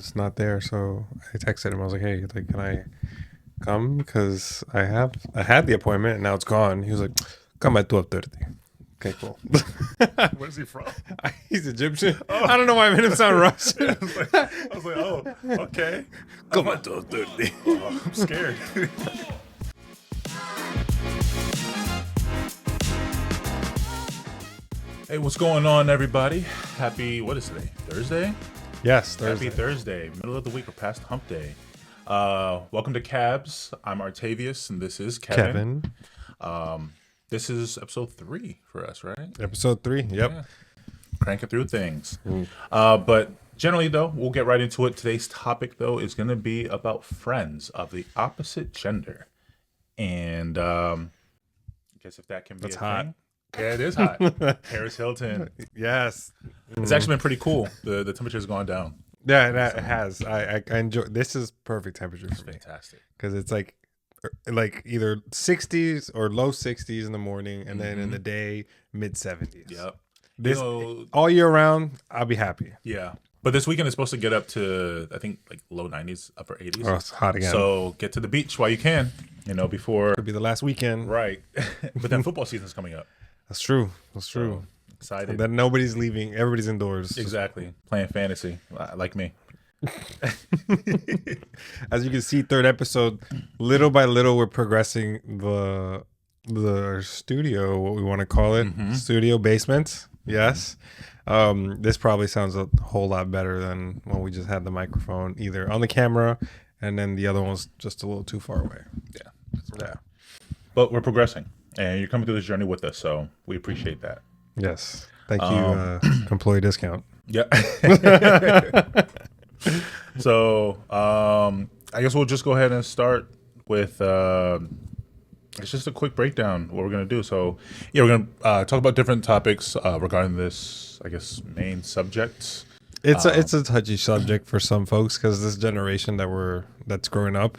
It's not there, so I texted him. I was like, "Hey, like, can I come? Because I had the appointment and now it's gone." He was like, "Come at 12:30." Okay, cool. Where's he from? He's Egyptian. I don't know why I made him sound Russian. I was like, oh, okay. Come at 12:30. Oh, I'm scared. Hey, what's going on, everybody? What is today? Thursday? Yes, Thursday. Happy Thursday. Middle of the week. We're past hump day. Welcome to K.A.B.S. I'm Artavius, and this is Kevin. This is episode 3 for us, right? Episode 3. Yep. Yeah. Cranking through things. But generally, though, we'll get right into it. Today's topic, though, is going to be about friends of the opposite gender. And I guess if that can be That's a hot. thing. Yeah, it is hot. Paris Hilton. Yes. It's actually been pretty cool. The temperature's gone down. Yeah, it has. I enjoy. This is perfect temperature for me Fantastic. because it's like either 60s or low 60s in the morning, and then in the day mid 70s. Yep. This know- all year round, I'll be happy. Yeah. But this weekend is supposed to get up to, I think, like low 90s, upper 80s. Oh, it's hot again. So get to the beach while you can, before. Could be the last weekend. Right. But then football season's coming up. That's true. That's true. Excited. And then nobody's leaving. Everybody's indoors. Exactly. Playing fantasy, like me. As you can see, third episode, little by little, we're progressing the studio, what we want to call it, studio basement. Yes. This probably sounds a whole lot better than when we just had the microphone either on the camera, and then the other one was just a little too far away. Yeah. Yeah. But we're progressing, and you're coming through this journey with us, so we appreciate that. Yes. Thank you, employee discount. Yeah. So I guess we'll just go ahead and start with it's just a quick breakdown of what we're going to do. So yeah, we're going to talk about different topics regarding this, I guess, main subject. It's a touchy subject for some folks because this generation that's growing up,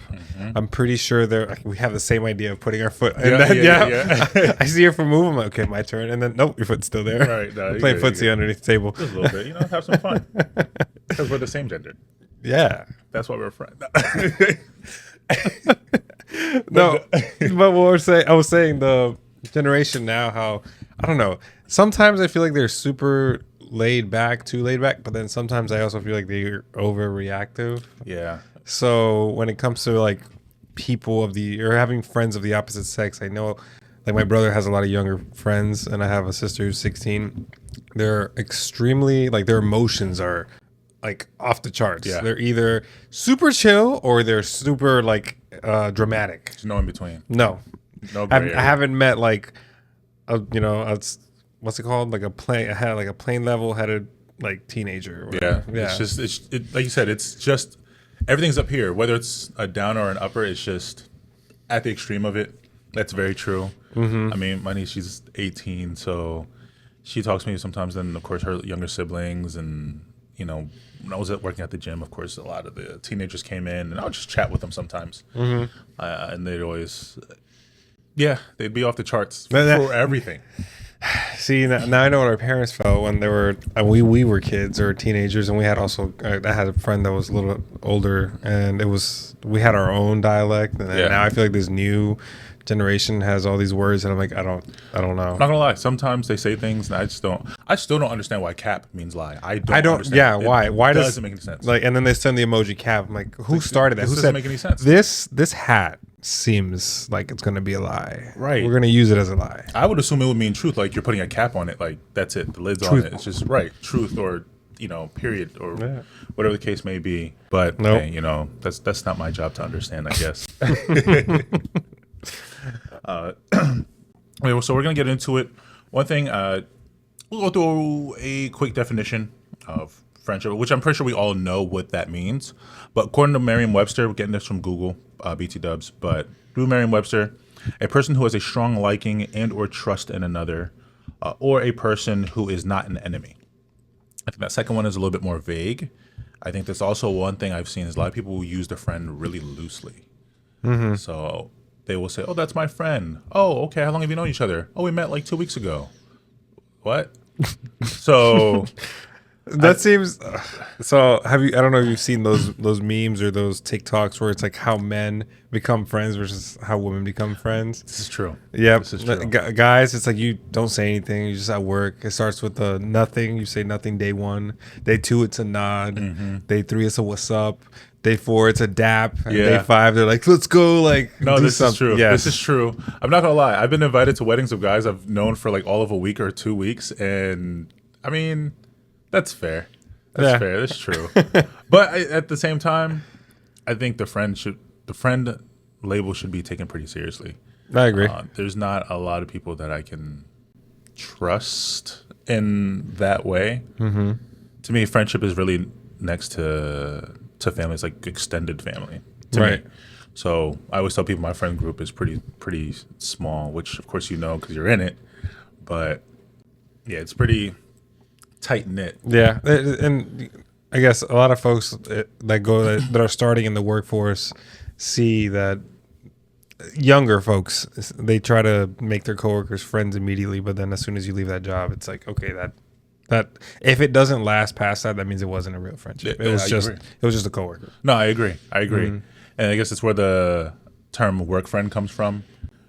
I'm pretty sure we have the same idea of putting our foot. And Yeah. I see her for moving. I'm like, okay, my turn, and then nope, your foot's still there. Right, no, We're playing footsie underneath the table. Just a little bit, have some fun because we're the same gender. Yeah. That's why we're friends. No, but I was saying the generation now, how I don't know. Sometimes I feel like they're super laid back, too laid back, but then sometimes I also feel like they're overreactive. Yeah. So when it comes to like people or having friends of the opposite sex, I know like my brother has a lot of younger friends, and I have a sister who's 16. They're extremely like their emotions are like off the charts. Yeah. They're either super chill or they're super like dramatic. There's no in between. No, No I gray area. haven't met like what's it called, like a plane level headed like teenager. Or Yeah. whatever. Yeah. It's like you said, it's just everything's up here. Whether it's a down or an upper, it's just at the extreme of it. That's very true. I mean, my niece, she's 18, so she talks to me sometimes. Then, of course, her younger siblings, and when I was working at the gym, of course, a lot of the teenagers came in, and I would just chat with them sometimes, and they'd always, they'd be off the charts for everything. See, now I know what our parents felt when they were we were kids or teenagers, and we had also I had a friend that was a little bit older, and we had our own dialect, and then now I feel like this new generation has all these words, and I'm like, I don't know. I'm not gonna lie. Sometimes they say things, and I still don't understand why cap means lie. I don't. Understand. Yeah, It why doesn't make any sense? Like, and then they send the emoji cap. I'm like, who started that? This Who doesn't said make any sense. This hat seems like it's gonna be a lie. Right. We're gonna use it as a lie. I would assume it would mean truth, like you're putting a cap on it, like that's it, the lid's Truth. on it. It's just truth, or period, or whatever the case may be. But Nope. hey, that's not my job to understand, I guess. Anyway, so we're gonna get into it. One thing, we'll go through a quick definition of friendship, which I'm pretty sure we all know what that means. But according to Merriam-Webster, we're getting this from Google, BT Dubs, but through Merriam-Webster, a person who has a strong liking and or trust in another, or a person who is not an enemy. I think that second one is a little bit more vague. I think that's also one thing I've seen is a lot of people who use their friend really loosely. So they will say, "Oh, that's my friend." "Oh, okay. How long have you known each other?" "Oh, we met like 2 weeks ago." What? So That seems so. Have you? I don't know if you've seen those memes or those TikToks where it's like how men become friends versus how women become friends. This is true. Yep. This is true. Guys, it's like you don't say anything. You just at work. It starts with a nothing. You say nothing day one. Day two, it's a nod. Mm-hmm. Day three, it's a what's up. Day four, it's a dap. And Yeah. day five, they're like, let's go. Like, No, do this something. is true. Yes. This is true. I'm not gonna lie. I've been invited to weddings of guys I've known for like all of a week or 2 weeks, and I mean, that's fair. That's Yeah. fair. That's true. But at the same time, I think the friend label should be taken pretty seriously. I agree. There's not a lot of people that I can trust in that way. Mm-hmm. To me, friendship is really next to family. It's like extended family to Right. me. So I always tell people my friend group is pretty small, which of course you know because you're in it. But yeah, it's pretty tight knit. Yeah, and I guess a lot of folks that are starting in the workforce see that younger folks, they try to make their coworkers friends immediately, but then as soon as you leave that job, it's like, okay, that if it doesn't last past that means it wasn't a real friendship. Yeah, I agree. It was just a coworker. No, I agree. Mm-hmm. And I guess it's where the term work friend comes from.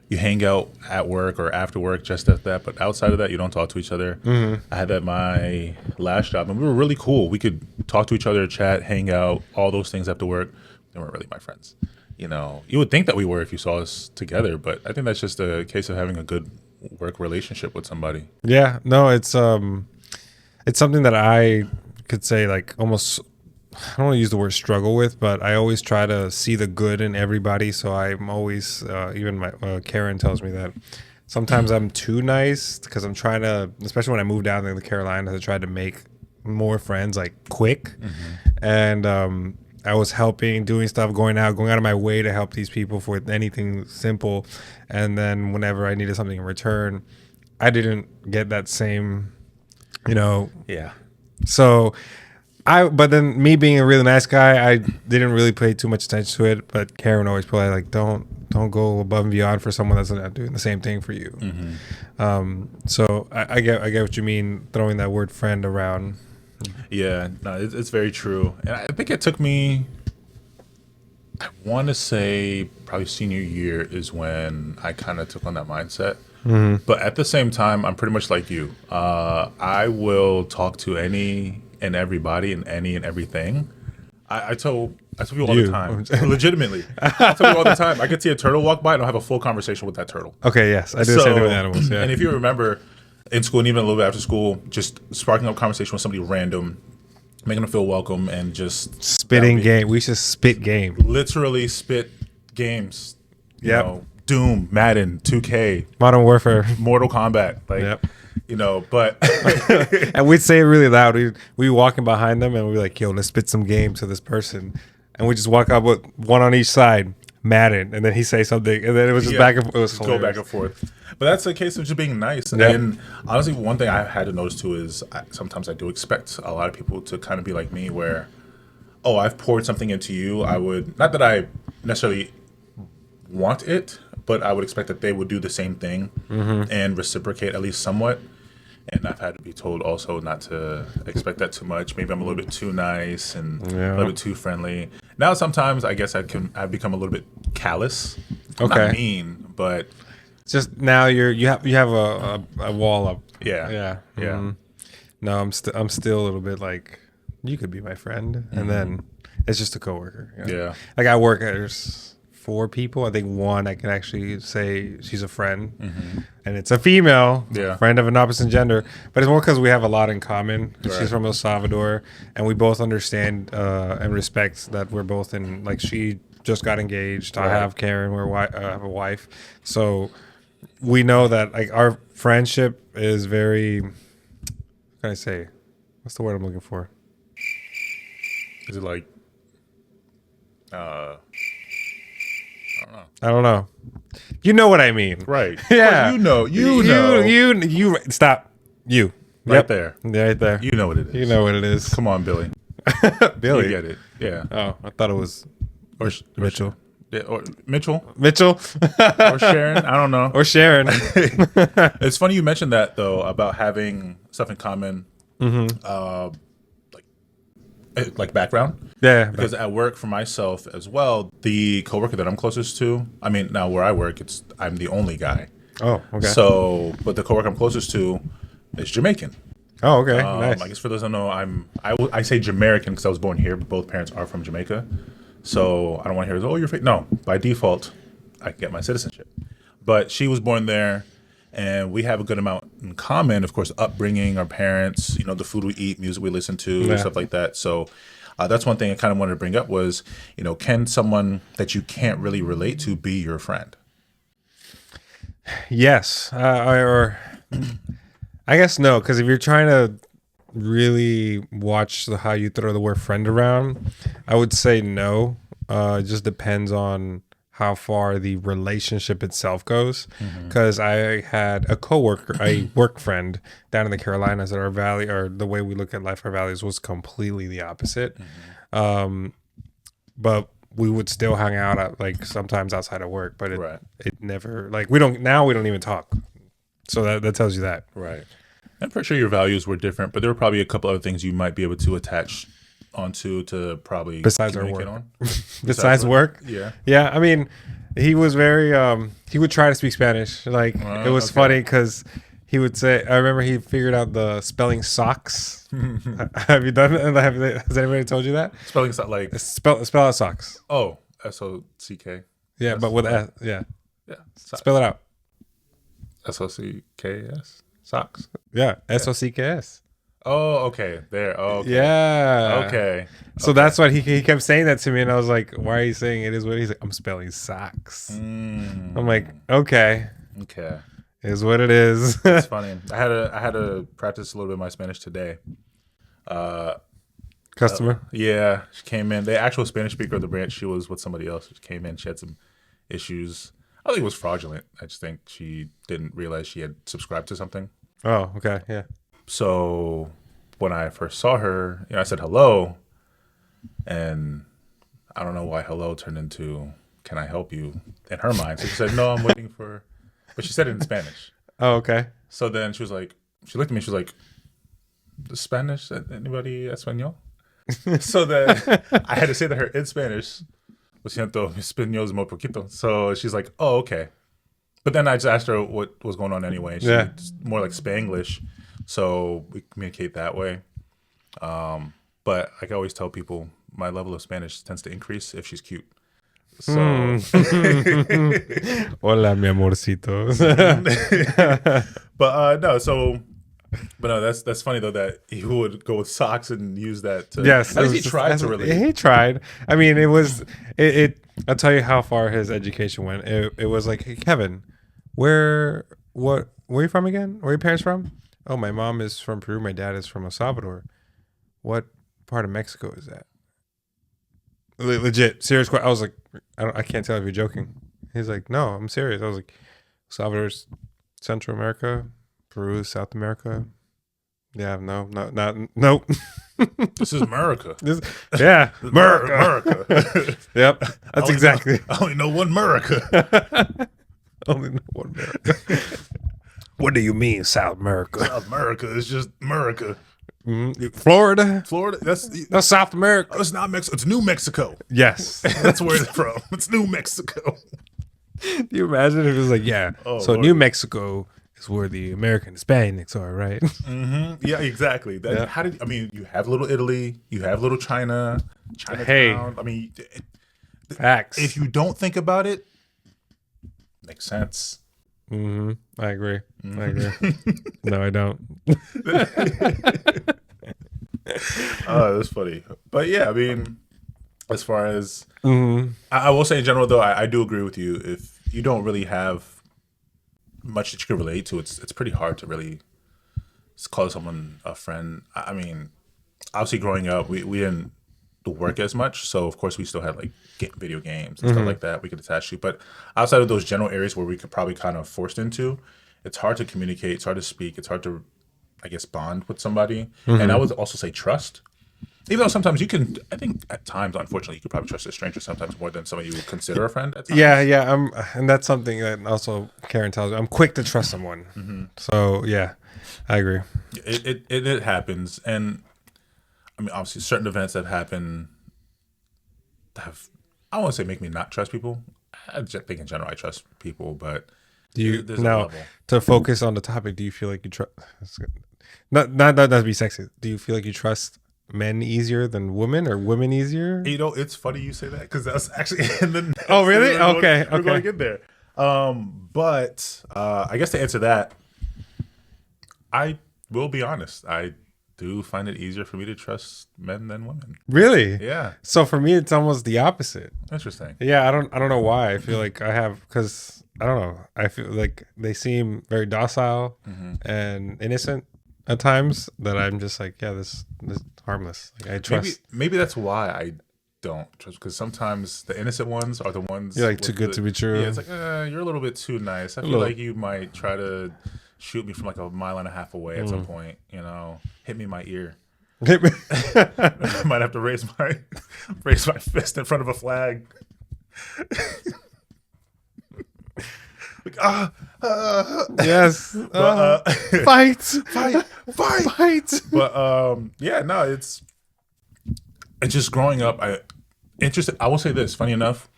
You hang out at work or after work just at that, but outside of that, you don't talk to each other. Mm-hmm. I had that at my last job, and we were really cool. We could talk to each other, chat, hang out, all those things after work. They weren't really my friends. You know, you would think that we were if you saw us together, but I think that's just a case of having a good work relationship with somebody. Yeah, no, it's something that I could say like almost. I don't want to use the word struggle with, but I always try to see the good in everybody. So I'm always, even my Karen tells me that sometimes I'm too nice because I'm trying to, especially when I moved down to the Carolinas, I tried to make more friends like quick. Mm-hmm. And I was helping, doing stuff, going out of my way to help these people for anything simple. And then whenever I needed something in return, I didn't get that same, Yeah. So but then me being a really nice guy, I didn't really pay too much attention to it. But Karen always probably like, don't go above and beyond for someone that's not doing the same thing for you. Mm-hmm. So I get what you mean, throwing that word friend around. Yeah, no, it's very true. And I think it took me, I want to say probably senior year is when I kind of took on that mindset. Mm-hmm. But at the same time, I'm pretty much like you. I will talk to any and everybody and any and everything. I tell people all the time, legitimately. I tell people all the time. I could see a turtle walk by and I'll have a full conversation with that turtle. Okay, yes, I do the same thing with animals. Yeah. And if you remember, in school and even a little bit after school, just sparking up conversation with somebody random, making them feel welcome, and just spitting game. We should spit game. Literally spit games. Yeah. Doom, Madden, 2K, Modern Warfare, Mortal Kombat. Like, yep. But and we'd say it really loud. We walking behind them and we'd be like, yo, let's spit some game to this person. And we just walk up with one on each side, Madden, and then he say something, and then it was just back and forth. It was go back and forth. But that's a case of just being nice. Yep. And honestly, one thing I had to notice too is sometimes I do expect a lot of people to kind of be like me, where, oh, I've poured something into you. I would, not that I necessarily want it, but I would expect that they would do the same thing and reciprocate at least somewhat. And I've had to be told also not to expect that too much. Maybe I'm a little bit too nice and a little bit too friendly. Now sometimes I guess I've become a little bit callous. Okay. Not mean, but just now you have a wall up. Yeah. Yeah. Yeah. Mm-hmm. No, I'm still a little bit like, you could be my friend, and then it's just a coworker. Yeah. Like I work there's 4 people. I think one I can actually say she's a friend, and it's a female, friend of an opposite gender. But it's more because we have a lot in common. Right. She's from El Salvador, and we both understand and respect that we're both in. Like she just got engaged. Right. I have Karen. I have a wife, so we know that like our friendship is very. What can I say? What's the word I'm looking for? Is it like? I don't know. You know what I mean, right? Yeah, you know. You stop. You right there, right there. You know what it is. You know what it is. Come on, Billy. Billy, you get it. Yeah. Oh, I thought it was Mitchell. Or Mitchell. Or Sharon. I don't know. Or Sharon. It's funny you mentioned that though about having stuff in common. like background. Yeah, Because at work for myself as well, the coworker that I'm closest to, I mean, now where I work, I'm the only guy. oh, okay. So, but the coworker I'm closest to is Jamaican. Oh, okay. Nice. I guess for those who don't know, I say Jamaican because I was born here, but both parents are from Jamaica. So I don't want to hear, oh, you're fake. No, by default, I get my citizenship. But she was born there, and we have a good amount in common. Of course, upbringing, our parents, the food we eat, music we listen to, stuff like that. So that's one thing I kind of wanted to bring up was, can someone that you can't really relate to be your friend? Yes, or I guess no, because if you're trying to really watch how you throw the word friend around, I would say no. It just depends on how far the relationship itself goes. Because I had a coworker, a work friend down in the Carolinas that our value or the way we look at life, our values was completely the opposite. But we would still hang out at, like sometimes outside of work, but it never like we don't even talk. So that tells you that. Right. I'm pretty sure your values were different, but there were probably a couple other things you might be able to attach onto to probably besides our work. On. Besides work? Yeah. I mean, he was very he would try to speak Spanish. Like it was funny because he would say, I remember he figured out the spelling socks. Have you done it? Has anybody told you that? Spelling sock like spell out socks. Oh, SOCK. Yeah, but with S. Yeah. Yeah. Spell it out. SOCKS. Socks. Yeah. SOCKS. Oh, okay. There. Oh, okay. Yeah. Okay. So that's what he kept saying that to me, and I was like, "Why are you saying it is what?" He's like, "I'm spelling socks." I'm like, "Okay, okay, it is what it is." It's funny. I had to practice a little bit of my Spanish today. Customer. Yeah, she came in. The actual Spanish speaker of the branch. She was with somebody else. She came in. She had some issues. I think it was fraudulent. I just think she didn't realize she had subscribed to something. Oh, okay, yeah. So when I first saw her, I said hello, and I don't know why hello turned into "Can I help you?" in her mind. So she said, "No, I'm waiting for," but she said it in Spanish. Oh, okay. So then she was like, she looked at me. She was like, "The Spanish? Anybody español?" So then I had to say to her in Spanish, "Lo siento, mi español es muy poquito." So she's like, "Oh, okay." But then I just asked her what was going on anyway. She's more like Spanglish. So we communicate that way. But like I always tell people, my level of Spanish tends to increase if she's cute. So Hola, mi amorcito. But no, that's funny though that he would go with socks and use that to, yes, at least he tried to relate. He tried. I mean, it was I'll tell you how far his education went. It was like, "Hey, Kevin, where are you from again? Where are your parents from?" "Oh, my mom is from Peru. My dad is from El Salvador." "What part of Mexico is that?" Legit, serious question. I was like, I can't tell if you're joking. He's like, "No, I'm serious." I was like, "El Salvador's Central America, Peru is South America." Yeah, nope. This is America. Yeah, America. America. Yep, that's exactly. I only know one America. Only know one America. What do you mean, South America? South America is just America. Florida. That's South America. It's not Mexico. It's New Mexico. Yes, that's where it's from. It's New Mexico. Do you imagine if it was like, yeah? Oh, so Lord. New Mexico is where the American Hispanics are, right? Mm-hmm. Yeah, exactly. You have Little Italy, you have Little China, Chinatown. Hey, I mean, facts. If you don't think about it, makes sense. I agree. No, I don't. Oh, that's funny. But yeah, I mean, as far as I will say in general, though, I do agree with you. If you don't really have much that you can relate to, it's pretty hard to really call someone a friend. I mean, obviously, growing up, we didn't work as much, so of course we still had like video games and stuff like that we could attach to. But outside of those general areas where we could probably kind of forced into, it's hard to communicate, it's hard to speak, it's hard to, I guess, bond with somebody. And I would also say trust. Even though sometimes you can, I think at times, unfortunately, you could probably trust a stranger sometimes more than somebody you would consider a friend at times. Yeah. And that's something that also Karen tells me. I'm quick to trust someone. So yeah, I agree. It happens. And I mean, obviously, certain events that happen have, I don't want to say make me not trust people. I just think in general I trust people, but Do you there's a now level. to focus on the topic? Do you feel like you trust? Not to be sexist. Do you feel like you trust men easier than women, or women easier? You know, it's funny you say that because that's actually in the next Oh, really? thing we're Okay, we're going okay. to get there. But I guess to answer that, I will be honest. I do find it easier for me to trust men than women. Really? Yeah, So for me, it's almost the opposite. interesting. Yeah, I don't know why. I feel like I have, because I don't know. I feel like they seem very docile and innocent at times, that I'm just like, yeah, this is harmless. Like, I trust. Maybe that's why I don't trust, because sometimes the innocent ones are the ones You're like with too good to be true. Yeah, it's like you're a little bit too nice. I feel like you might try to shoot me from like a mile and a half away at some point. You know, hit me in my ear. I might have to raise my fist in front of a flag. Like Yes. but Fight. fight. But yeah, no, it's just growing up. I will say this. Funny enough,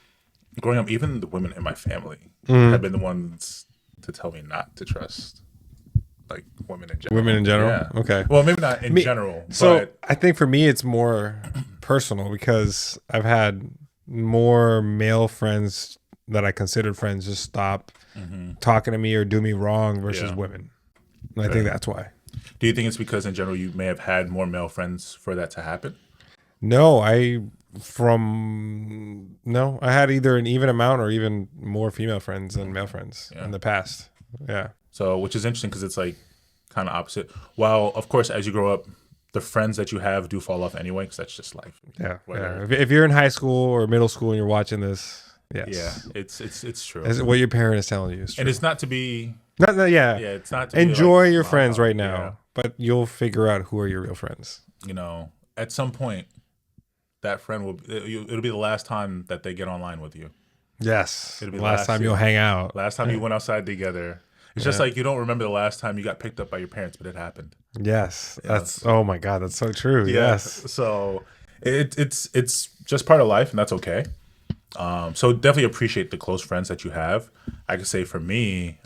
growing up, even the women in my family have been the ones to tell me not to trust like women in general. Women in general? Yeah. Okay. Well, maybe not in general. So but I think for me, it's more personal, because I've had more male friends that I considered friends just stop talking to me or do me wrong versus Yeah. women. And I think that's why. do you think it's because in general you may have had more male friends for that to happen? No, I had either an even amount or even more female friends than male friends in the past. Yeah. So, which is interesting because it's like kind of opposite. While, of course, as you grow up, the friends that you have do fall off anyway, because that's just life. Yeah. Whether- If you're in high school or middle school and you're watching this, yes. Yeah, it's true. What your parent is telling you is true. And it's not to be. Yeah. Yeah, it's not to be Enjoy like, your wow, friends right now, yeah. but you'll figure out who are your real friends. You know, at some point, that friend will. It'll be the last time that they get online with you. Yes. It'll be last time you'll hang out. Last time you went outside together. It's just like you don't remember the last time you got picked up by your parents, but it happened. Yes. That's, oh my God, that's so true. Yeah. Yes. So it's just part of life, and that's okay. So definitely appreciate the close friends that you have. I could say for me,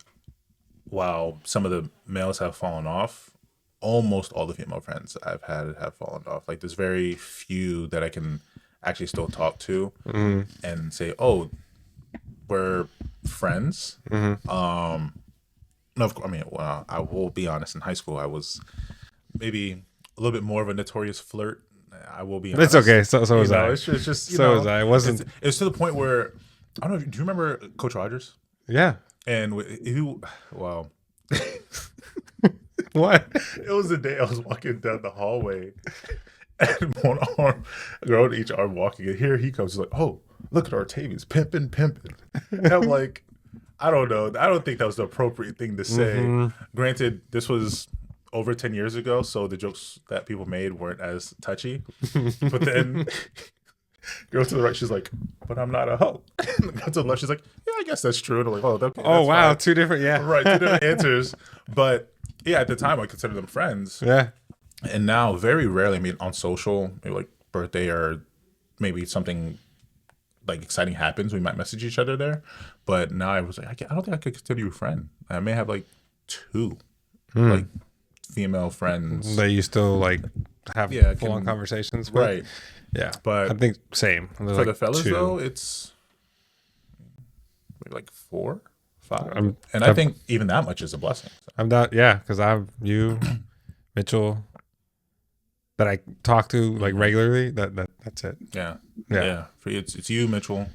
while some of the males have fallen off, almost all the female friends I've had have fallen off. Like there's very few that I can actually still talk to and say, oh, we're friends. No, of course, I mean, well, I will be honest. In high school, I was maybe a little bit more of a notorious flirt. I will be honest. It's okay. So was I. It's just So was I. It wasn't. It's to the point where I don't know. Do you remember Coach Rogers? Yeah. And well, What? it was the day I was walking down the hallway, and one arm, girl in each arm walking, and here he comes. He's like, "Oh, look at Octavius pimping." And I'm like, I don't know. I don't think that was the appropriate thing to say. Granted, this was over 10 years ago, so the jokes that people made weren't as touchy. But then, girl to the right, she's like, "But I'm not a hoe." Girl to the left, she's like, "Yeah, I guess that's true." And I'm like, "Oh, okay, Oh that's wow, fine." two different. Yeah. Right, two different answers. But yeah, at the time, I considered them friends. Yeah. And now, very rarely, I mean, on social, maybe like birthday or maybe something like exciting happens, we might message each other there. But now I was like, I don't think I could consider you a friend. I may have like two like female friends. That you still like have full on conversations with. Right. Yeah. But I think same. There's for like the fellas two. though, it's maybe like 4, 5. I'm- and I think even that much is a blessing. So. I'm not. Yeah, because I'm you, Mitchell, that I talk to like regularly. That's it. Yeah. Yeah. Yeah. For you, it's you, Mitchell,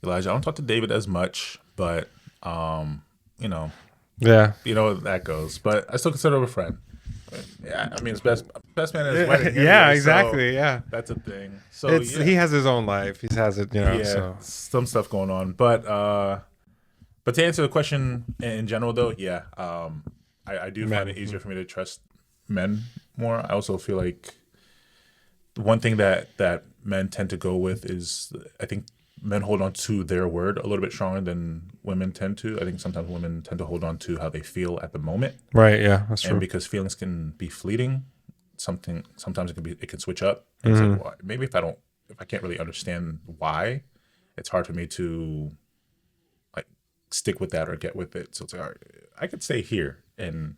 Elijah. I don't talk to David as much, but you know Yeah. how that goes. But I still consider him a friend. Yeah, I mean, it's best man at his wedding. Yeah. anyway, Exactly. so Yeah. that's a thing. So It's yeah, he has his own life. He has it. yeah, So some stuff going on. But to answer the question in general, though, yeah, I do find it easier for me to trust men more. I also feel like the one thing that men tend to go with is, I think men hold on to their word a little bit stronger than women tend to. I think sometimes women tend to hold on to how they feel at the moment. right. Yeah. That's true. And because feelings can be fleeting, sometimes it can switch up. And it's like, well, maybe if I can't really understand why, it's hard for me to like stick with that or get with it. So it's like, all right, I could stay here, and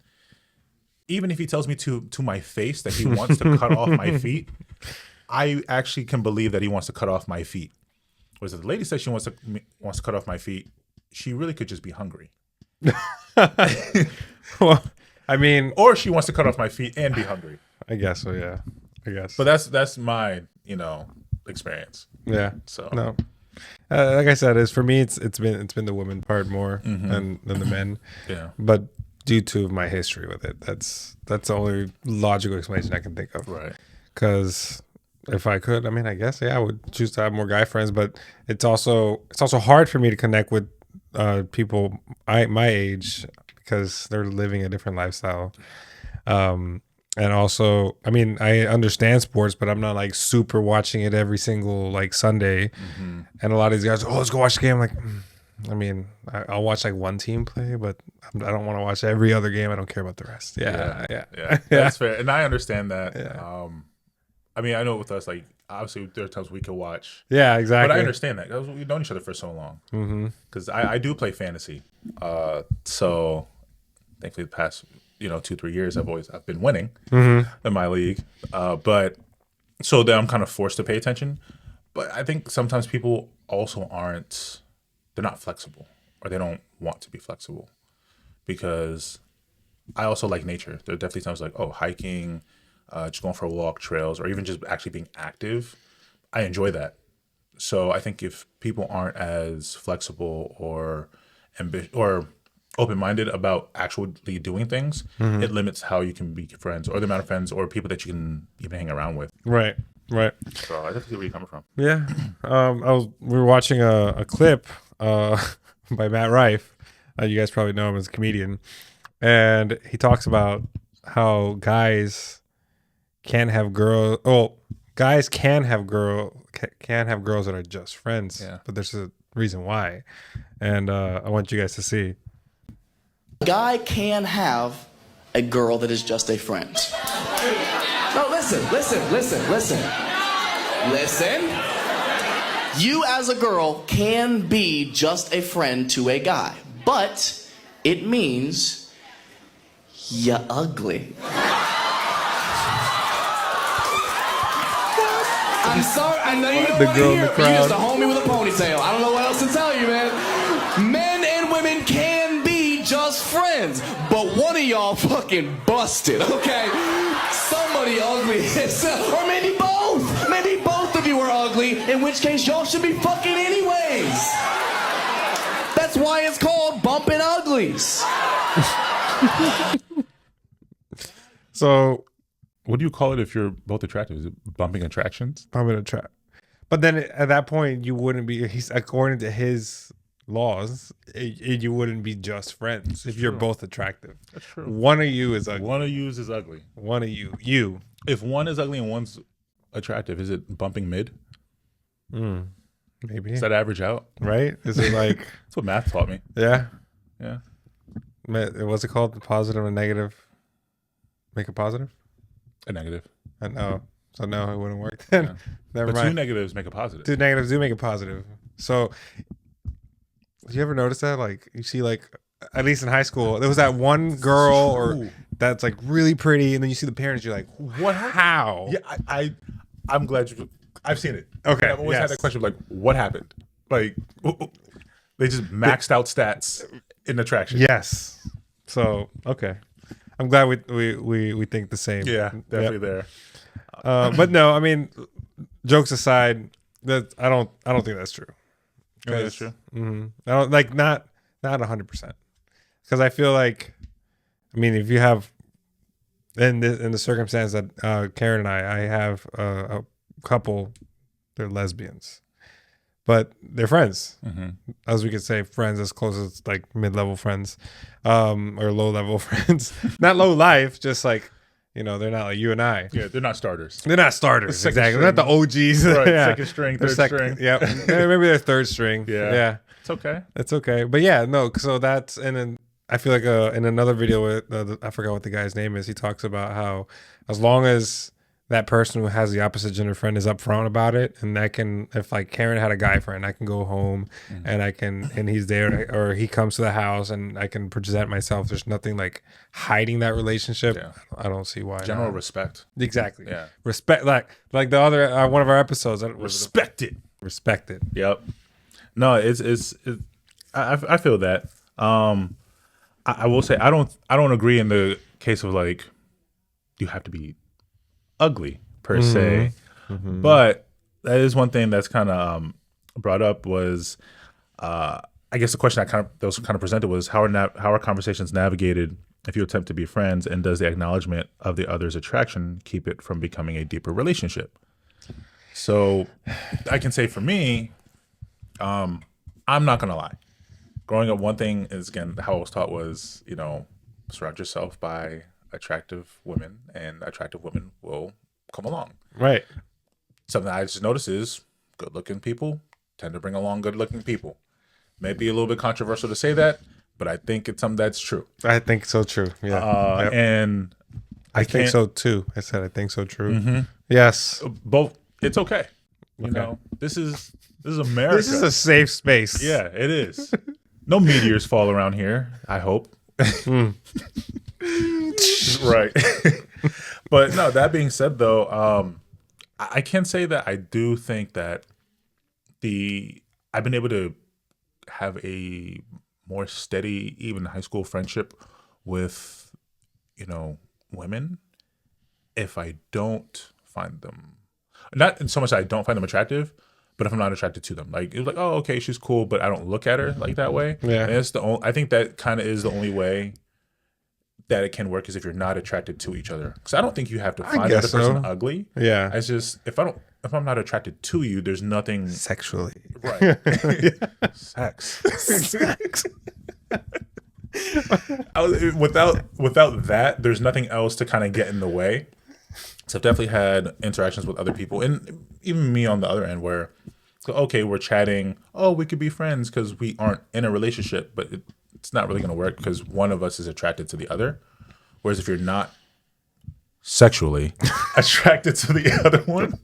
even if he tells me to my face that he wants to cut off my feet, I actually can believe that he wants to cut off my feet. Whereas if the lady says she wants to cut off my feet, she really could just be hungry. Well, I mean, or she wants to cut off my feet and be hungry. I guess so. Yeah, I guess. But that's my experience. Yeah. So no, like I said, for me, it's been the women part more than the men. Yeah. But due to my history with it, that's the only logical explanation I can think of. Right. Because if I could, I mean, I guess I would choose to have more guy friends. But it's also hard for me to connect with people my age because they're living a different lifestyle. And also, I mean, I understand sports, but I'm not like super watching it every single like Sunday. And a lot of these guys, let's go watch the game. I'm like, I mean, I'll watch like one team play, but I don't want to watch every other game. I don't care about the rest. Yeah. That's fair, and I understand that. Yeah. I mean, I know with us, like obviously there are times we can watch. Yeah, exactly. But I understand that because we've known each other for so long. Because I do play fantasy, so thankfully the past 2-3 years I've been winning in my league, but so then I'm kind of forced to pay attention. But I think sometimes people also they're not flexible, or they don't want to be flexible, because I also like nature. There are definitely times like hiking, just going for a walk, trails, or even just actually being active. I enjoy that. So I think if people aren't as flexible or open-minded about actually doing things, it limits how you can be friends, or the amount of friends or people that you can even hang around with. Right. So I definitely see where you're coming from. Yeah. We were watching a clip by Matt Rife. You guys probably know him as a comedian, and he talks about how guys can have girls. Oh, guys can have girls that are just friends. Yeah. But there's a reason why, and I want you guys to see. A guy can have a girl that is just a friend. No, listen. You as a girl can be just a friend to a guy, but it means you're ugly. I'm sorry, I know you don't want to hear it, but you're just a homie with a ponytail. I don't know what else to tell you, man. Men and women can be just friends, but one of y'all fucking busted, okay? Somebody ugly, or maybe both. Maybe both of you are ugly, in which case y'all should be fucking anyways. That's why it's called bumping uglies. So, what do you call it if you're both attractive? Is it bumping attractions? Bumping a trap. But then at that point, you wouldn't be. According to his laws, you wouldn't be just friends if you're both attractive. That's true. One of you is ugly. One of you is ugly. One of you. If one is ugly and one's attractive, is it bumping mid? Maybe. Does that average out? Right? Is it like? That's what math taught me. Yeah. Yeah. What's it called? The positive and negative. Make a positive. A negative. I know. So no, it wouldn't work then. Yeah. Never But mind. two negatives make a positive. Two negatives do make a positive. So, do you ever notice that? Like, you see, like, at least in high school, there was that one girl that's like really pretty, and then you see the parents, you're like, what? How? Yeah, I'm glad I've seen it. Okay, I've always had that question of like, what happened? Like, they just maxed out stats in attraction. Yes. So, okay. I'm glad we think the same. Yeah, definitely there. But no, I mean, jokes aside, that I don't think that's true. Okay, that's true. I don't like not 100%, because I feel like, I mean, if you have in the circumstance that Karen and I have a couple, they're lesbians, but they're friends, as we could say, friends as close as like mid-level friends, or low-level friends, not low life, just like, they're not like you and I. Yeah, they're not starters. They're not starters, exactly. They're not the OGs. Right, yeah. second string, third string. Yeah, maybe they're third string. Yeah. It's okay. It's okay. But yeah, no, so that's, and then I feel like in another video with I forgot what the guy's name is. He talks about how as long as that person who has the opposite gender friend is upfront about it, and I can, if like Karen had a guy friend, I can go home and I can, and he's there, or he comes to the house and I can present myself. There's nothing like hiding that relationship. Yeah. I don't see why. General not. respect. Exactly. Yeah. Respect, like the other one of our episodes. Respect it. Respect it. Yep. No, I feel that. I will say I don't agree in the case of like you have to be ugly per se, but that is one thing that's kind of brought up was I guess the question that was kind of presented was how are conversations navigated if you attempt to be friends, and does the acknowledgement of the other's attraction keep it from becoming a deeper relationship? So I can say for me, I'm not gonna lie. Growing up, one thing is, again, how I was taught was, surround yourself by attractive women, and attractive women will come along. Right. Something I just noticed is good-looking people tend to bring along good-looking people. Maybe a little bit controversial to say that, but I think it's something that's true. I think so too. Yeah. Yep. And I think so too. I said I think so true. Yes. Both. It's okay. This is America. This is a safe space. Yeah, it is. No meteors fall around here, I hope. Right. But no, that being said, though, I can say that I do think that I've been able to have a more steady, even high school friendship with, women if I don't find them, not in so much that I don't find them attractive, but if I'm not attracted to them, like it's like, oh, okay, she's cool, but I don't look at her like that way. Yeah, and it's I think that kind of is the only way that it can work, is if you're not attracted to each other. Because I don't think you have to find the other person ugly. Yeah, it's just if I'm not attracted to you, there's nothing sexually. Right. Sex. Without that, there's nothing else to kind of get in the way. So I've definitely had interactions with other people, and even me on the other end, where, okay, we're chatting. Oh, we could be friends because we aren't in a relationship, but it's not really going to work because one of us is attracted to the other. Whereas if you're not sexually attracted to the other one,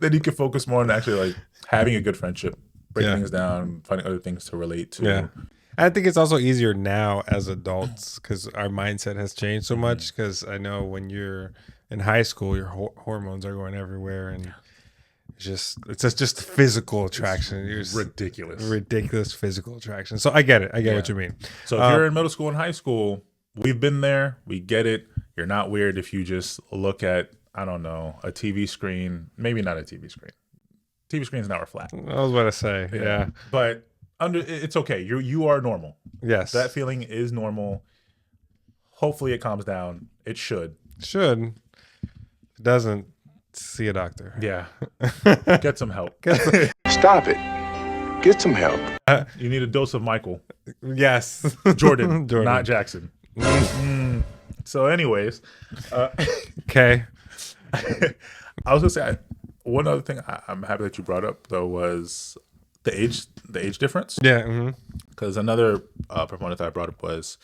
then you can focus more on actually like having a good friendship, break things down, finding other things to relate to. Yeah. I think it's also easier now as adults because our mindset has changed so much. Because I know when you're in high school, your hormones are going everywhere, and it's just physical attraction. It's ridiculous physical attraction. So I get it. I get what you mean. So if you're in middle school and high school, we've been there. We get it. You're not weird if you just look at, I don't know, a TV screen. Maybe not a TV screen. TV screens now are flat. I was about to say, yeah. But it's okay. You are normal. Yes. That feeling is normal. Hopefully it calms down. It should. Should. If it doesn't, see a doctor. Yeah. Get some help. Stop it. Get some help. You need a dose of Michael. Yes. Jordan. Not Jackson. So anyways. Okay. I was going to say, one other thing I'm happy that you brought up, though, was the age difference. Yeah. Because another proponent that I brought up was,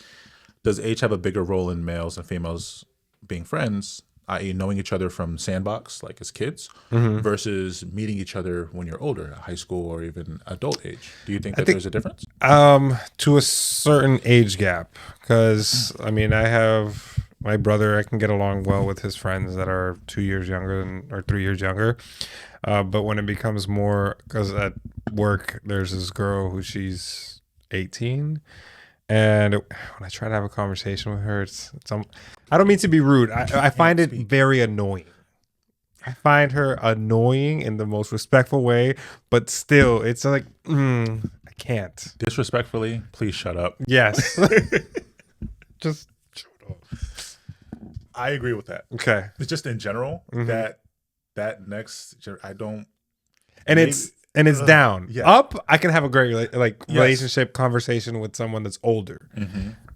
does age have a bigger role in males and females being friends, i.e. knowing each other from sandbox, like as kids, versus meeting each other when you're older, high school or even adult age? Do you think there's a difference? To a certain age gap. Because, I mean, I have my brother, I can get along well with his friends that are 2 years younger or 3 years younger. But when it becomes more, because at work, there's this girl who she's 18. And when I try to have a conversation with her, I don't mean to be rude. I find it very annoying. I find her annoying in the most respectful way, but still, it's like, I can't. Disrespectfully, please shut up. Yes. Just shut up. I agree with that. Okay. It's just in general that next, I don't. And it's down. Yes. Up, I can have a great relationship conversation with someone that's older,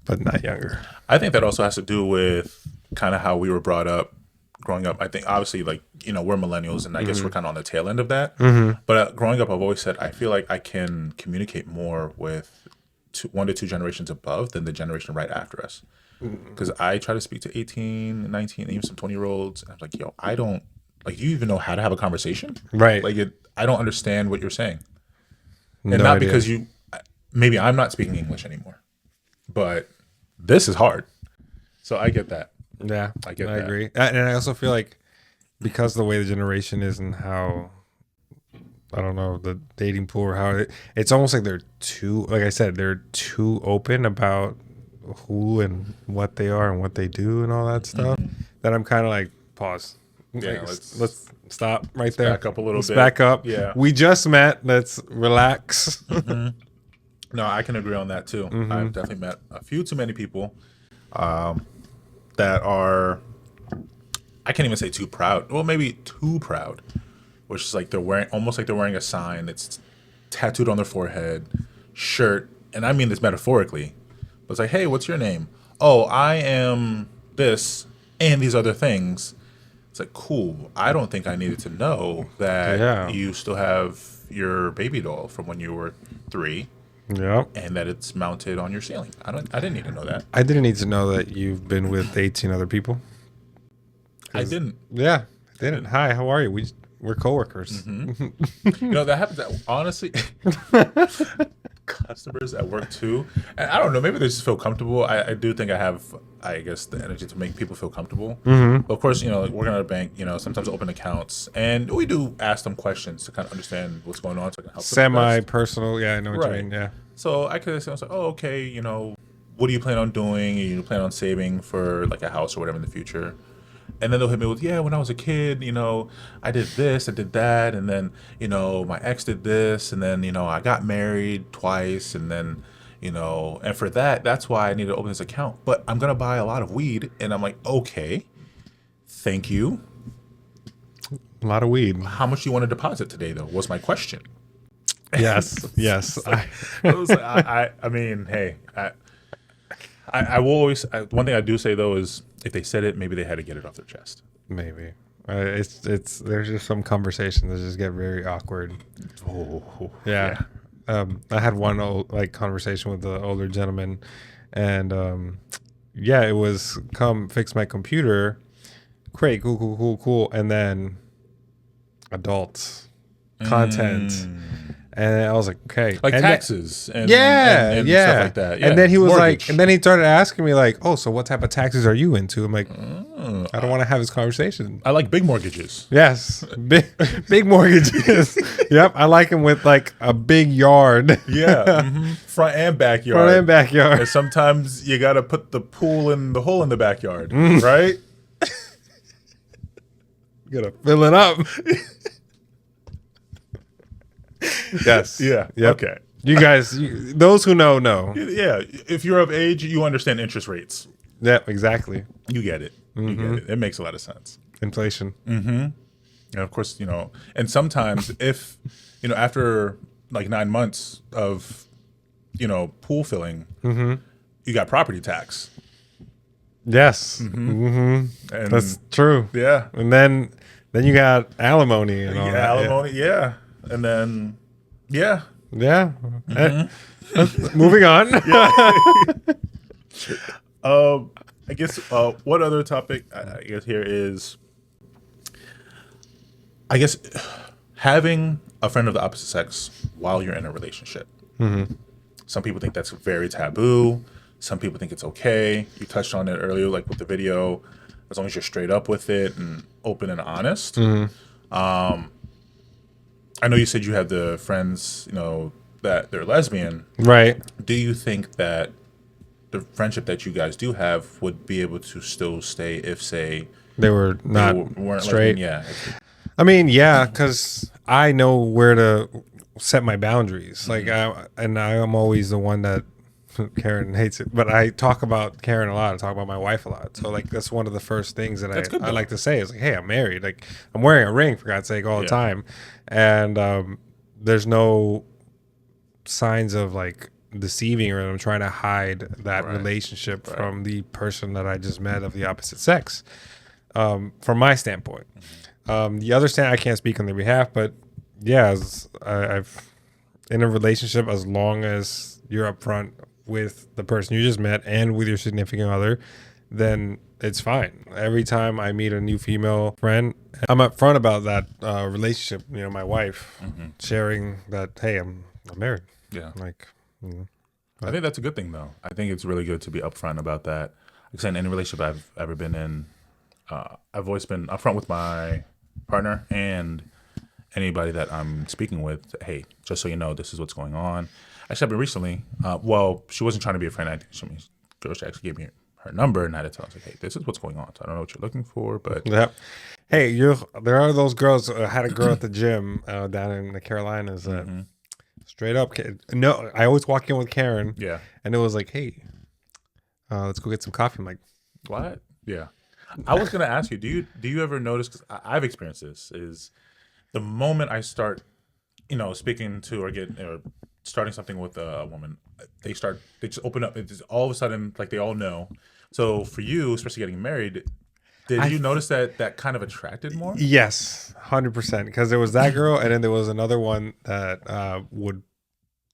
but not younger. I think that also has to do with kind of how we were brought up growing up. I think obviously we're millennials, and I guess we're kind of on the tail end of that. But growing up, I've always said I feel like I can communicate more with one to two generations above than the generation right after us. Because I try to speak to 18, 19, even some 20-year-olds. I'm like, yo, I don't, like, do you even know how to have a conversation? Right. Like, I don't understand what you're saying. And No not idea. because maybe I'm not speaking English anymore, but this is hard. So I get that. Yeah, I get I that. agree. And I also feel like because the way the generation is and how, I don't know, the dating pool or how it's almost like they're too, like I said, they're too open about who and what they are and what they do and all that stuff, that I'm kind of like, pause. Yeah, Like, let's stop right there. back up a little Let's bit. back up. Yeah. We just met. Let's relax. No, I can agree on that too. I've definitely met a few too many people that are, I can't even say too proud. Well, maybe too proud, which is like they're wearing, almost like they're wearing a sign that's tattooed on their forehead, shirt, and I mean this metaphorically. But it's like, hey, what's your name? Oh, I am this and these other things. It's like, cool. I don't think I needed to know that you still have your baby doll from when you were 3. Yep. And that it's mounted on your ceiling. I didn't need to know that. I didn't need to know that you've been with 18 other people. I didn't. Yeah, I didn't. Hi, how are you? We're coworkers. You know, that happens. Honestly, customers at work too. And I don't know. Maybe they just feel comfortable. I do think I have, I guess, the energy to make people feel comfortable. But of course, you know, like working at a bank, you know, sometimes I open accounts, and we do ask them questions to kind of understand what's going on, so I can help them the best. Semi-personal. Yeah, I know what you mean. Yeah. So I could say, I was like, oh, okay, you know, what do you plan on doing? You plan on saving for like a house or whatever in the future? And then they'll hit me with, yeah, when I was a kid, you know, I did this, I did that, and then, you know, my ex did this, and then, you know, I got married twice, and then, you know, and for that, that's why I need to open this account. But I'm gonna buy a lot of weed, and I'm like, okay, thank you. A lot of weed. How much do you want to deposit today, though? Was my question. Yes, yes. I mean, hey, I will always. One thing I do say though is, if they said it, maybe they had to get it off their chest. Maybe it's there's just some conversations that just get very awkward. Oh, Yeah. I had one conversation with the older gentleman, and yeah, it was come fix my computer. Great, cool, and then adults content. And I was like, okay. Like and taxes and and stuff like that. Yeah. And then he was Mortgage. and then he started asking me like, oh, so what type of taxes are you into? I'm like, I don't want to have this conversation. I like big mortgages. Yes, big mortgages. Yep, I like them with like a big yard. Yeah, front and backyard. Front and backyard. And sometimes you got to put the pool in the hole in the backyard, right? You gotta fill it up. Yes. Yeah. Yep. Okay. You guys, those who know. Yeah. If you're of age, you understand interest rates. Yep, exactly. You get it. You get it. It makes a lot of sense. Inflation. And of course, you know, and sometimes if, you know, after like 9 months of, you know, pool filling, you got property tax. Yes. And That's true. yeah. And then you got alimony and all that. Alimony, yeah. And then, yeah. Yeah. Moving on. I guess what other topic I guess here is, I guess, having a friend of the opposite sex while you're in a relationship. Some people think that's very taboo. Some people think it's okay. You touched on it earlier, like with the video, as long as you're straight up with it and open and honest. I know you said you have the friends, you know, that they're lesbian. Right. Do you think that the friendship that you guys do have would be able to still stay if, say, They were not weren't straight. lesbian? Yeah. I mean, yeah, because I know where to set my boundaries. Like, I'm always the one that Karen hates it, but I talk about Karen a lot. I talk about my wife a lot. So, like, that's one of the first things that I like to say is like, hey, I'm married. Like, I'm wearing a ring, for God's sake, all the time. And there's no signs of, like, deceiving or I'm trying to hide that relationship from the person that I just met of the opposite sex, from my standpoint. The other stand, I can't speak on their behalf, but yeah, in a relationship, as long as you're upfront with the person you just met and with your significant other, then it's fine. Every time I meet a new female friend, I'm upfront about that relationship. You know, my wife sharing that, hey, I'm married. Yeah. Like, I think that's a good thing, though. I think it's really good to be upfront about that. Like I said, in any relationship I've ever been in, I've always been upfront with my partner and anybody that I'm speaking with. Hey, just so you know, this is what's going on. Actually, I've been recently. Well, she wasn't trying to be a friend. She actually gave me her number, and I had to tell her, like, hey, this is what's going on. So I don't know what you're looking for, but yep. Hey, there are those girls. I had a girl at the gym down in the Carolinas that straight up. No, I always walk in with Karen. Yeah. And it was like, hey, let's go get some coffee. I'm like, what? Yeah. I was gonna ask you, do you ever notice? Because I've experienced this. Is the moment I start, speaking to or starting something with a woman, they just open up. It's all of a sudden like they all know. So for you, especially getting married, did you notice that kind of attracted more? Yes, 100%. Because there was that girl, and then there was another one that would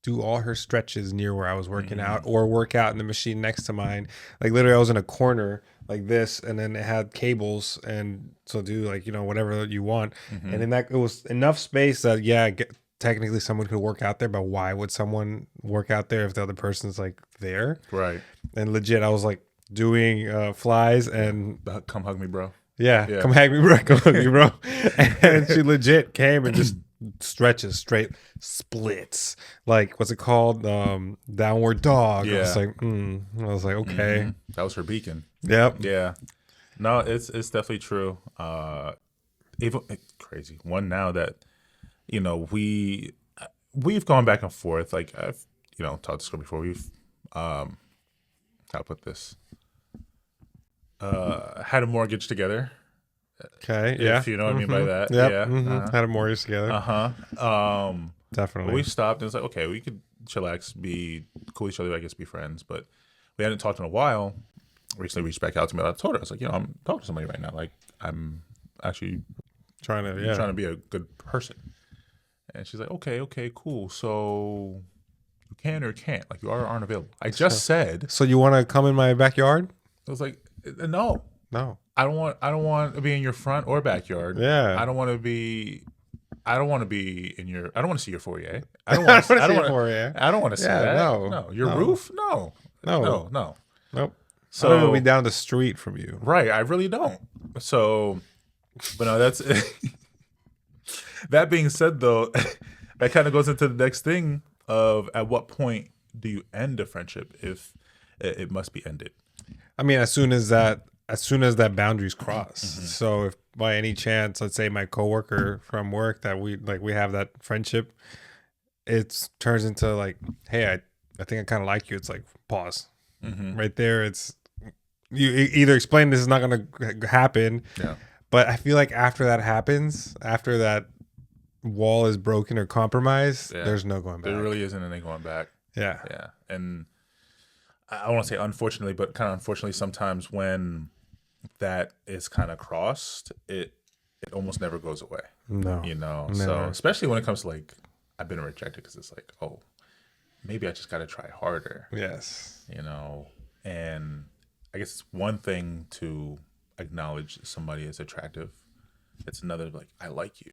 do all her stretches near where I was working out, or work out in the machine next to mine. Like literally, I was in a corner like this, and then it had cables, and so do like whatever you want. And in that, it was enough space that technically someone could work out there, but why would someone work out there if the other person's like there? Right. And legit, I was like doing flies and come hug me, bro. Yeah, come hug me, bro. Come hug me, bro. And she legit came and just stretches, straight splits. Like, what's it called? Downward dog. Yeah. I was like, okay. That was her beacon. Yep. Yeah. No, it's definitely true. Even crazy one now that we've gone back and forth. Like I've talked this girl before. We've how to put this. Had a mortgage together. Okay. Yeah. If you know what I mean by that. Yep. Yeah. Had a mortgage together. Definitely. We stopped and it's like, okay, we could chillax, be cool with each other, I guess, be friends. But we hadn't talked in a while. Recently reached back out to me. I told her, I was like, I'm talking to somebody right now. Like, I'm actually trying to be a good person. And she's like, okay, cool. So you can or can't. Like, you aren't available. I just said. So you want to come in my backyard? I was like, no. I don't want to be in your front or backyard. Yeah. I don't want to be in your. I don't want to see your foyer. I don't want to see your foyer. I don't want to see that. No. Your roof? No. Nope. So I don't want to be down the street from you. Right. I really don't. So, but no, that's. That being said, though, that kind of goes into the next thing of at what point do you end a friendship if it must be ended? I mean, as soon as that boundary's crossed. So if by any chance, let's say my coworker from work that we have that friendship, it turns into like, hey, I think I kind of like you. It's like, pause. Right there. It's you either explain this is not going to happen. Yeah. But I feel like after that happens, after that wall is broken or compromised, there's no going back. There really isn't any going back. Yeah. Yeah. And I don't want to say unfortunately, but kind of unfortunately, sometimes when that is kind of crossed, it almost never goes away. No. Never. So especially when it comes to like, I've been rejected because it's like, oh, maybe I just got to try harder. Yes. And I guess it's one thing to acknowledge somebody as attractive. It's another like, I like you.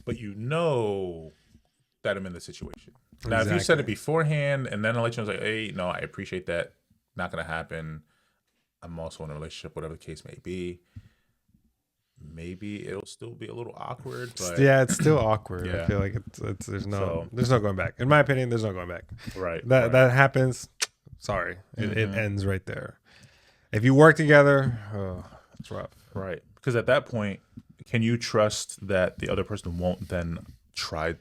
But that I'm in the situation. Now, if you said it beforehand and then I'll let you know, like, hey, no, I appreciate that. Not going to happen. I'm also in a relationship, whatever the case may be. Maybe it'll still be a little awkward. But yeah, it's still awkward. Yeah. I feel like there's no going back. In my opinion, there's no going back. Right. That happens. Sorry, it ends right there. If you work together, it's rough. Right. Because at that point, can you trust that the other person won't try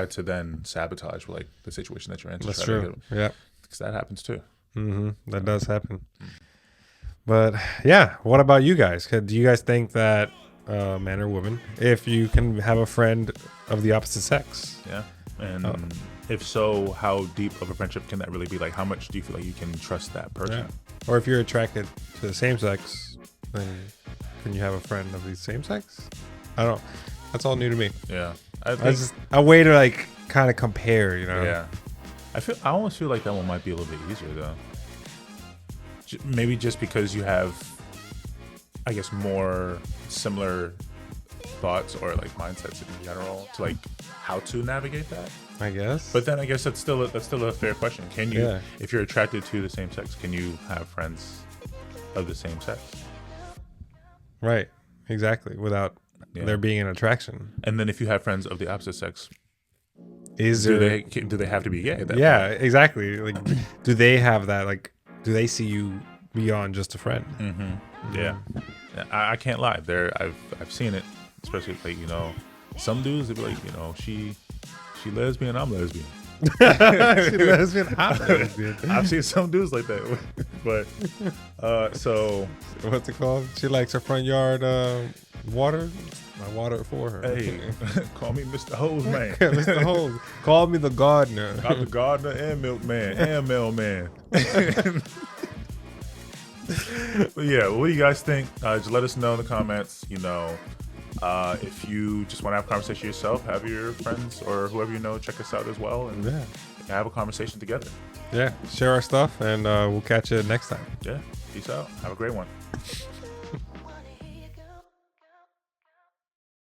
to then sabotage like the situation that you're in? That's true. Yeah. Because that happens too. That does happen. But yeah, what about you guys? Do you guys think that man or woman, if you can have a friend of the opposite sex? Yeah. And if so, how deep of a friendship can that really be? Like, how much do you feel like you can trust that person? Yeah. Or if you're attracted to the same sex, then can you have a friend of the same sex? I don't know. That's all new to me. Yeah. I way to like kind of compare, you know. Yeah. I almost feel like that one might be a little bit easier though. Maybe just because you have, I guess, more similar thoughts or like mindsets in general to like how to navigate that. I guess. But then I guess that's still a fair question. Can you, if you're attracted to the same sex, can you have friends of the same sex? Right. Exactly. Without there being an attraction. And then if you have friends of the opposite sex, do they have to be gay at that point? Exactly. Like, do they have that? Like, do they see you beyond just a friend? Mm-hmm. Yeah. I can't lie. I've seen it, especially like, you know, some dudes, they be like, you know, she lesbian, I'm lesbian. She lesbian, I'm lesbian. I've seen some dudes like that. But so what's it called? She likes her front yard water. I water it for her. Hey, call me Mr. Hose Man. Mr. Hose. Call me the gardener. I'm the gardener and milkman and mailman. But yeah, what do you guys think? Just let us know in the comments. You know, if you just want to have a conversation yourself, have your friends or whoever you know check us out as well, and have a conversation together. Yeah, share our stuff, and we'll catch you next time. Yeah, peace out. Have a great one.